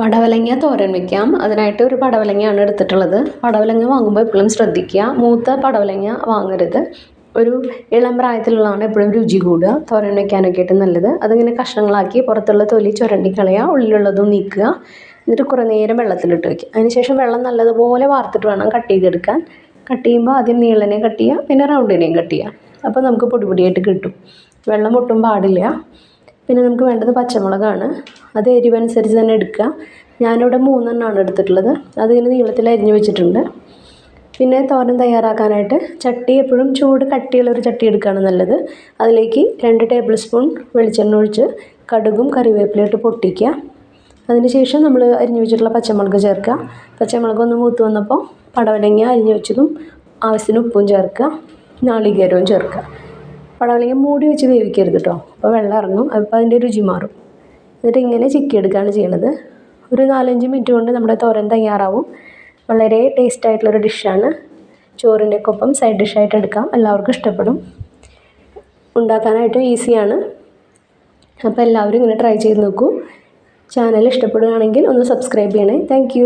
പടവലങ്ങ തോരൻ വയ്ക്കാം. അതിനായിട്ട് ഒരു പടവലങ്ങയാണ് എടുത്തിട്ടുള്ളത്. പടവലങ്ങ വാങ്ങുമ്പോൾ എപ്പോഴും ശ്രദ്ധിക്കുക, മൂത്ത പടവലങ്ങ വാങ്ങരുത്. ഒരു ഇളം പ്രായത്തിലുള്ളതാണ് എപ്പോഴും രുചി കൂടുക. തോരൻ വയ്ക്കാനൊക്കെ ആയിട്ട് നല്ലത്. അതിങ്ങനെ കഷ്ണങ്ങളാക്കി പുറത്തുള്ള തൊലി ചുരണ്ടി കളയുക, ഉള്ളിലുള്ളതും നീക്കുക. എന്നിട്ട് കുറേ നേരം വെള്ളത്തിലിട്ട് വയ്ക്കുക. അതിനുശേഷം വെള്ളം നല്ലതുപോലെ വാർത്തിട്ട് വേണം കട്ട് ചെയ്തെടുക്കാൻ. കട്ട് ചെയ്യുമ്പോൾ ആദ്യം നീളനെ കട്ട് ചെയ്യുക, പിന്നെ റൗണ്ടിനെയും കട്ട് ചെയ്യുക. അപ്പോൾ നമുക്ക് പൊടിയായിട്ട് കിട്ടും. വെള്ളം ഒട്ടും പാടില്ല. പിന്നെ നമുക്ക് വേണ്ടത് പച്ചമുളകാണ്. അത് എരിവനുസരിച്ച് തന്നെ എടുക്കുക. ഞാനിവിടെ 3 എടുത്തിട്ടുള്ളത്. അതിങ്ങനെ നീളത്തിൽ അരിഞ്ഞ് വെച്ചിട്ടുണ്ട്. പിന്നെ തോരൻ തയ്യാറാക്കാനായിട്ട് ചട്ടി എപ്പോഴും ചൂട് കട്ടിയുള്ളൊരു ചട്ടി എടുക്കുകയാണ് നല്ലത്. അതിലേക്ക് 2 ടേബിൾ സ്പൂൺ വെളിച്ചെണ്ണ ഒഴിച്ച് കടുകും കറിവേപ്പിലയിട്ട് പൊട്ടിക്കുക. അതിനുശേഷം നമ്മൾ അരിഞ്ഞ് വെച്ചിട്ടുള്ള പച്ചമുളക് ചേർക്കുക. പച്ചമുളക് ഒന്ന് മൂത്ത് വന്നപ്പോൾ പടവലങ്ങ അരിഞ്ഞ് വെച്ചതും ആവശ്യത്തിന് ഉപ്പും ചേർക്കുക, നാളികേരവും ചേർക്കുക. പടവലങ്ങ മൂടി വെച്ച് വേവിക്കരുത് കേട്ടോ, അപ്പോൾ വെള്ളം ഇറങ്ങും, അപ്പോൾ അതിൻ്റെ രുചി മാറും. എന്നിട്ട് ഇങ്ങനെ ചിക്കിയെടുക്കുകയാണ് ചെയ്യണത്. ഒരു 4-5 മിനിറ്റ് കൊണ്ട് നമ്മുടെ തോരൻ തയ്യാറാവും. വളരെ ടേസ്റ്റ് ആയിട്ടുള്ളൊരു ഡിഷാണ്. ചോറിൻ്റെ ഒപ്പം സൈഡ് ഡിഷായിട്ട് എടുക്കാം. എല്ലാവർക്കും ഇഷ്ടപ്പെടും. ഉണ്ടാക്കാനായിട്ട് ഈസിയാണ്. അപ്പോൾ എല്ലാവരും ഇങ്ങനെ ട്രൈ ചെയ്ത് നോക്കൂ. ചാനൽ ഇഷ്ടപ്പെടുകയാണെങ്കിൽ ഒന്ന് സബ്സ്ക്രൈബ് ചെയ്യണേ. താങ്ക്